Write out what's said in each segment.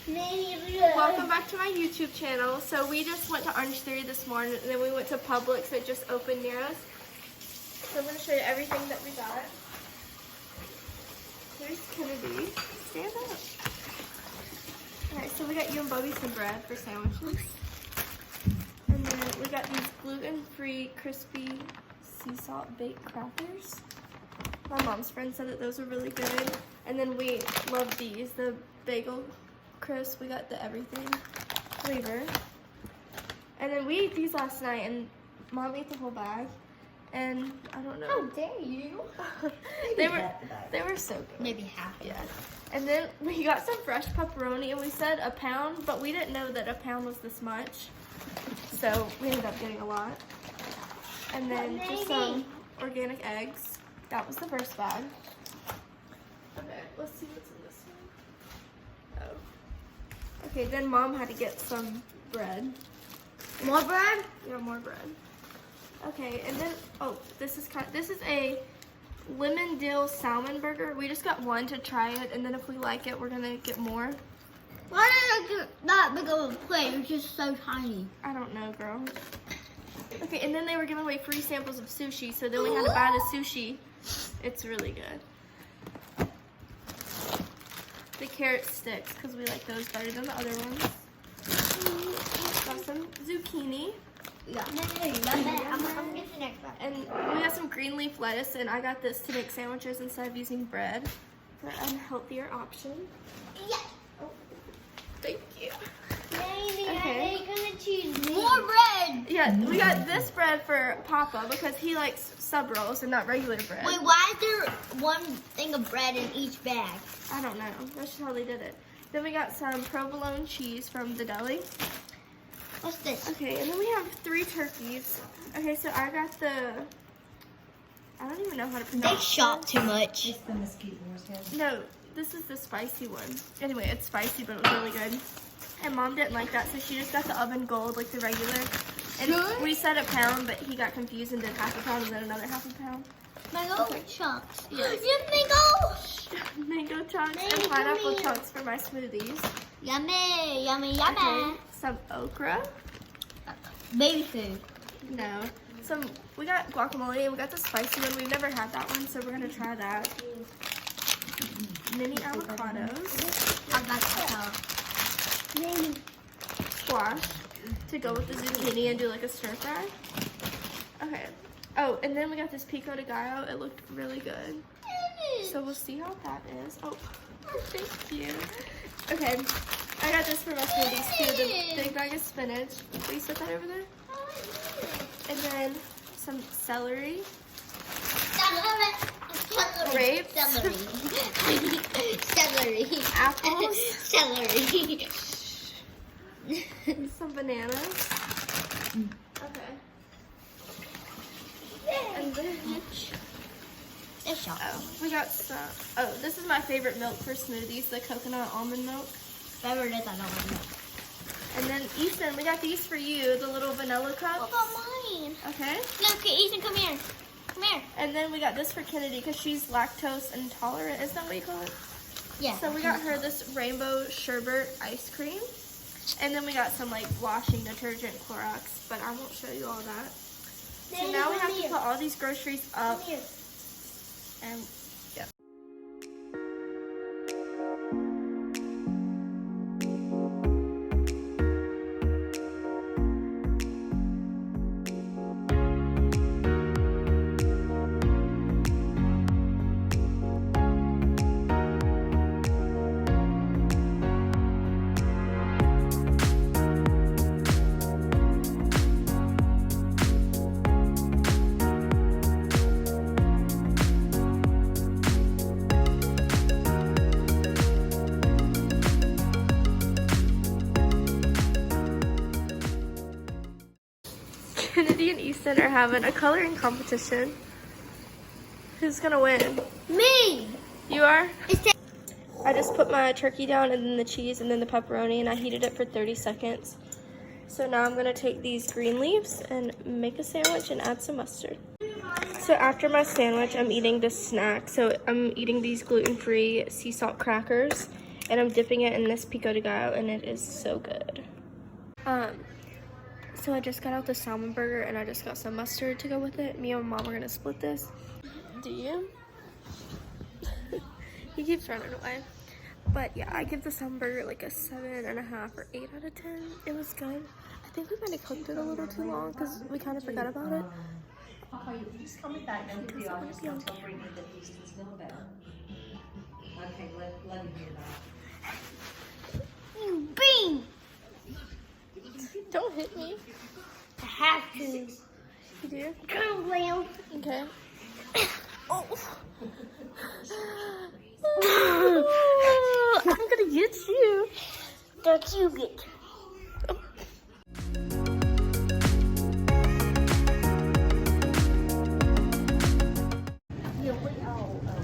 Welcome back to my YouTube channel. So we just went to Orange Theory this morning, and then we went to Publix that just opened near us. So I'm going to show you everything that we got. Here's Kennedy. Stand up. Alright, so we got you and Bobby some bread for sandwiches. And then we got these gluten-free, crispy sea salt baked crackers. My mom's friend said that those were really good. And then we love these, the bagel crisp. We got the everything flavor. And then we ate these last night, and Mom ate the whole bag. And I don't know. How dare you? They were so good. Maybe half. Yeah. And then we got some fresh pepperoni, and we said a pound, but we didn't know that a pound was this much. So we ended up getting a lot. And then just some organic eggs. That was the first bag. Okay, let's see what's in this one. Oh. Okay, then Mom had to get some bread. More bread? Yeah, more bread. Okay, and then this is a lemon dill salmon burger. We just got one to try it, and then if we like it, we're gonna get more. Why did I get that big of a plate? It's just so tiny. I don't know, girl. Okay, and then they were giving away free samples of sushi, so then we had to buy the sushi. It's really good. The carrot sticks, because we like those better than the other ones. Got some zucchini. Yeah. I'm getting the next one. And we got some green leaf lettuce, and I got this to make sandwiches instead of using bread for an healthier option. Yeah. Oh, thank you. Maybe Okay. I'm gonna choose more bread. Yeah, we got this bread for Papa because he likes sub rolls and not regular bread. Wait, why is there one thing of bread in each bag? I don't know. That's just how they did it. Then we got some provolone cheese from the deli. What's this? Okay, and then we have 3 turkeys. Okay, so I got I don't even know how to They pronounce it. shop too much. It's the mesquite horsehead. No, this is the spicy one. Anyway, it's spicy, but it was really good. And Mom didn't like that, so she just got the oven gold, like the regular. And Sure. we said a pound, but he got confused and did half a pound and then another half a pound. Mango chunks. Yes. Mango. Mango chunks Mango and pineapple meal. chunks for my smoothies. Yummy, yummy, yummy. Okay, some okra. Baby food. No. We got guacamole and we got the spicy one. We've never had that one, so we're gonna try that. Mini avocados. I got the Squash to go with the zucchini and do like a stir fry. Okay. Oh, and then we got this pico de gallo. It looked really good. So we'll see how that is. Oh, thank you. Okay. I got this for my smoothies too. The big bag of spinach. Will you set that over there? And then some celery. Grapes. Celery. Apples. Celery. Some bananas. Okay. And then we got some. Oh, this is my favorite milk for smoothies, the coconut almond milk. Whatever it is, I don't want milk. And then Ethan, we got these for you, the little vanilla cups. What about mine? Okay. No, okay, Ethan, come here. Come here. And then we got this for Kennedy because she's lactose intolerant. Is that what you call it? Yeah. So we got her this rainbow sherbet ice cream. And then we got some like washing detergent, Clorox, but I won't show you all that. So now we have to put all these groceries up. And yeah. Kennedy and Easton are having a coloring competition. Who's gonna win? Me. You are? I just put my turkey down and then the cheese and then the pepperoni and I heated it for 30 seconds. So now I'm gonna take these green leaves and make a sandwich and add some mustard. So after my sandwich, I'm eating this snack. So I'm eating these gluten-free sea salt crackers. and I'm dipping it in this pico de gallo, and it is so good. So I just got out the salmon burger, and I just got some mustard to go with it. Me and my mom are gonna split this. Do you? He keeps running away. But yeah, I give the salmon burger like a 7.5 or 8 out of 10. It was good. I think we might have cooked it a little too long because we kind of forgot about it. He's coming back. Don't be honest. Don't bring the Houston's still better. Okay, let him hear that. You bean! Don't hit me. I have to. You do? Come on. Okay. Oh. I'm gonna get you. That you get.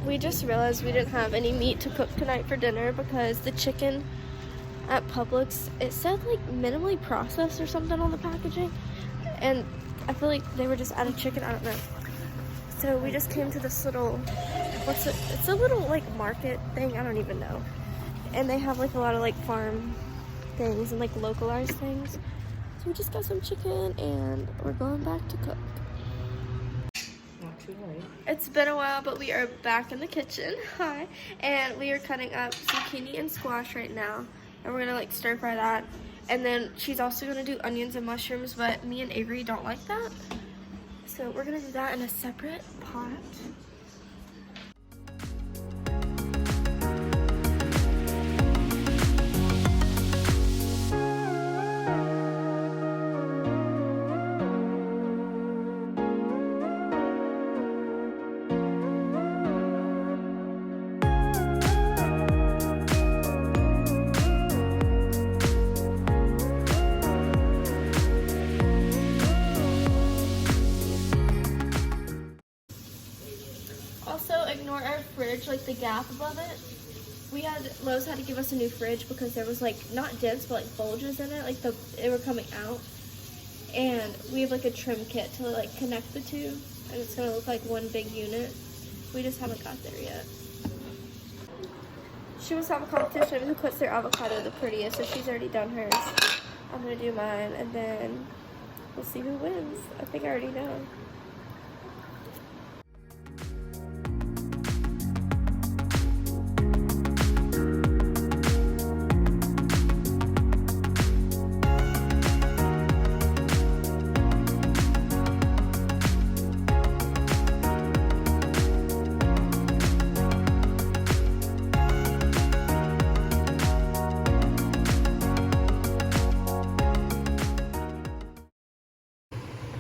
We just realized we didn't have any meat to cook tonight for dinner because the chicken at Publix, it said like minimally processed or something on the packaging, and I feel like they were just out of chicken. I don't know. So we just came to this little, it's a little like market thing, I don't even know, and they have like a lot of like farm things and like localized things. So we just got some chicken and we're going back to cook. Not too late. It's been a while, but we are back in the kitchen. Hi. And we are cutting up zucchini and squash right now. And we're gonna like stir fry that. And then she's also gonna do onions and mushrooms, but me and Avery don't like that. So we're gonna do that in a separate pot. Also, ignore our fridge, like the gap above it. Lowe's had to give us a new fridge because there was like, not dents, but like bulges in it, like they were coming out. And we have like a trim kit to like connect the two, and it's gonna look like one big unit. We just haven't got there yet. She wants to have a competition who cuts their avocado the prettiest, so she's already done hers. I'm gonna do mine, and then we'll see who wins. I think I already know.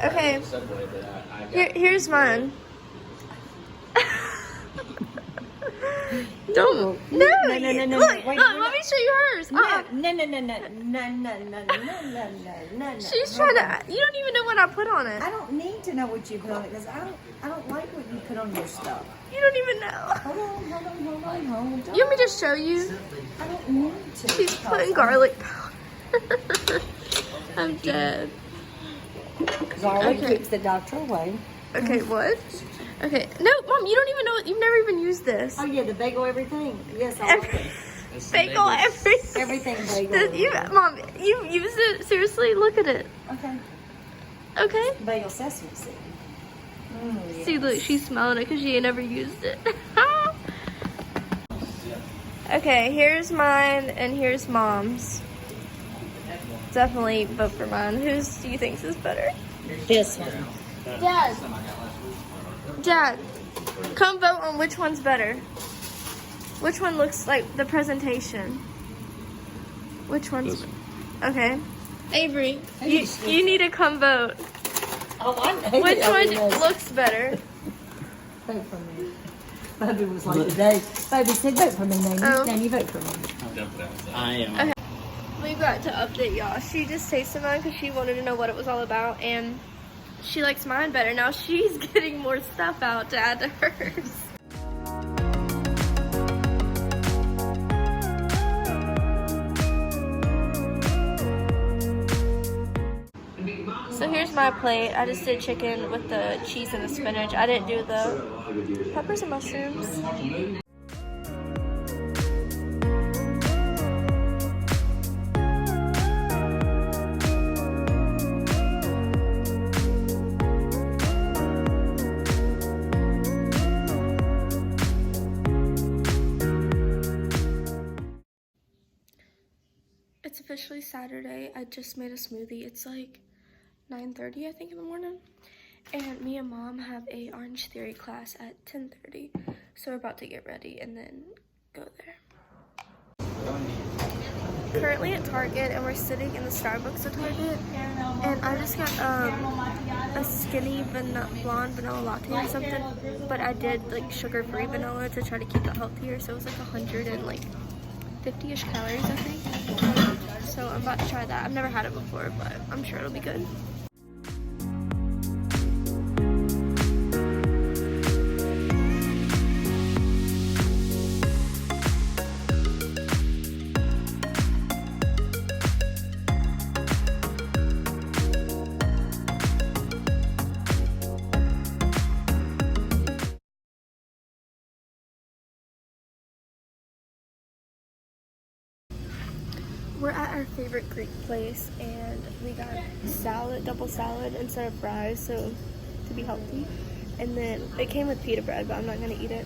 Okay, here's mine. Don't. No, No. Look, Wait, let me show you hers. No. She's trying to. You don't even know what I put on it. I don't need to know what you put on it because I don't like what you put on your stuff. You don't even know. Hold on. You want me to show you? I don't need to. She's putting garlic powder. I'm dead. Garlic Okay. keeps the doctor away. Okay, what? Okay, no, Mom, you don't even know. You've never even used this. Oh yeah, the bagel everything. Yes, I like it. Bagel everything. Everything bagel. Mom, you used it? Seriously? Look at it. Okay. Okay? Bagel sesame seed. Yes. See, look, she's smelling it because she ain't never used it. Okay, here's mine and here's Mom's. Definitely vote for mine. Whose do you think is better? This one. Dad, come vote on which one's better. Which one looks like the presentation? Which one's... Okay. Avery, you need to come vote. Oh, I know. Which one looks better? Vote for me. Baby was like today. Baby said vote for me, Nanny. Oh. Nanny, vote for me. I am. Okay. We got to update y'all. She just tasted mine because she wanted to know what it was all about, and she likes mine better. Now she's getting more stuff out to add to hers. So here's my plate. I just did chicken with the cheese and the spinach. I didn't do the peppers and mushrooms. It's officially Saturday. I just made a smoothie. It's like 9:30, I think, in the morning. And me and Mom have a Orange Theory class at 10:30. So we're about to get ready and then go there. Currently at Target, and we're sitting in the Starbucks at Target. And I just got a skinny blonde vanilla latte or something. But I did like sugar-free vanilla to try to keep it healthier. So it was like 150-ish calories, I think. So I'm about to try that. I've never had it before, but I'm sure it'll be good. We're at our favorite Greek place, and we got salad, double salad instead of fries, so to be healthy. And then it came with pita bread, but I'm not gonna eat it.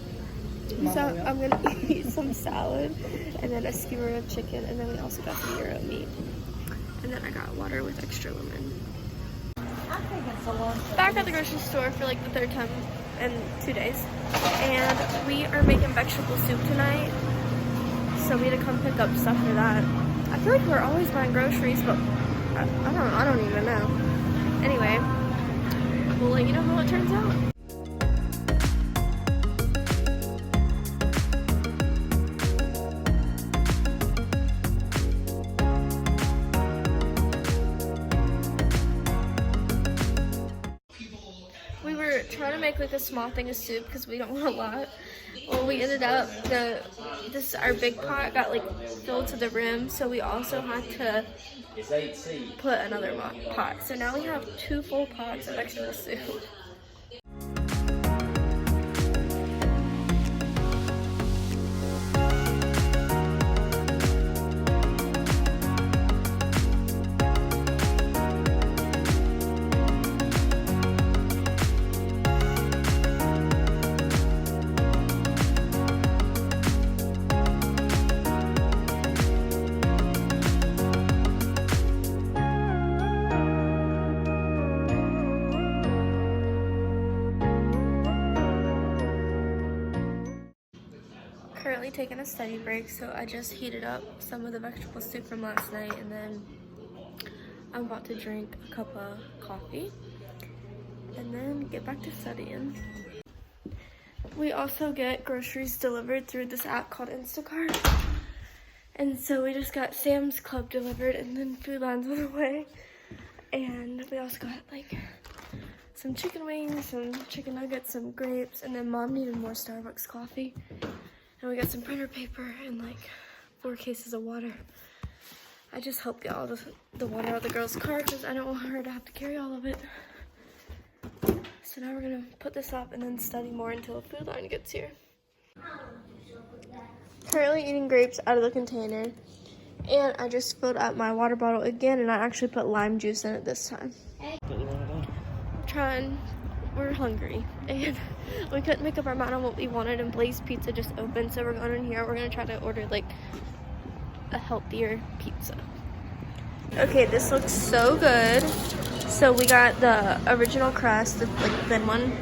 So I'm gonna eat some salad, and then a skewer of chicken, and then we also got some gyro meat. And then I got water with extra lemon. Back at the grocery store for like the third time in 2 days, and we are making vegetable soup tonight. So we had to come pick up stuff for that. I feel like we're always buying groceries, but I don't even know. Anyway, we'll let you know how it turns out. We were trying to make like a small thing of soup because we don't want a lot. Well, we ended up, our big pot got like filled to the rim, so we also had to put another pot. So now we have 2 full pots of vegetable soup. Currently taking a study break, so I just heated up some of the vegetable soup from last night, and then I'm about to drink a cup of coffee and then get back to studying. We also get groceries delivered through this app called Instacart, and so we just got Sam's Club delivered, and then Food Line's on the way, and we also got like some chicken wings, some chicken nuggets, some grapes, and then Mom needed more Starbucks coffee. And we got some printer paper and like 4 cases of water. I just helped get all the water out of the girl's car because I don't want her to have to carry all of it. So now we're gonna put this up and then study more until Food Line gets here. Currently eating grapes out of the container. And I just filled up my water bottle again, and I actually put lime juice in it this time. We're hungry, and we couldn't make up our mind on what we wanted, and Blaze Pizza just opened, so we're going in here. We're gonna try to order like a healthier pizza. Okay, this looks so good. So we got the original crust, the like thin one,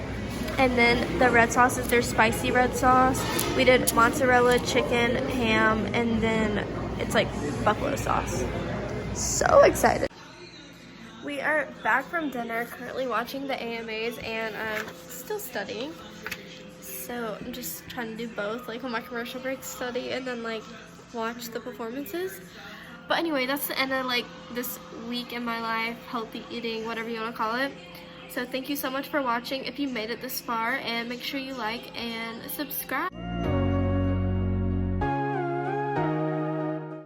and then the red sauce is their spicy red sauce. We did mozzarella, chicken, ham, and then it's like buffalo sauce. So excited. We are back from dinner, currently watching the AMAs, and I'm still studying. So I'm just trying to do both, like on my commercial break study and then like watch the performances. But anyway, that's the end of like this week in my life, healthy eating, whatever you want to call it. So thank you so much for watching if you made it this far, and make sure you like and subscribe.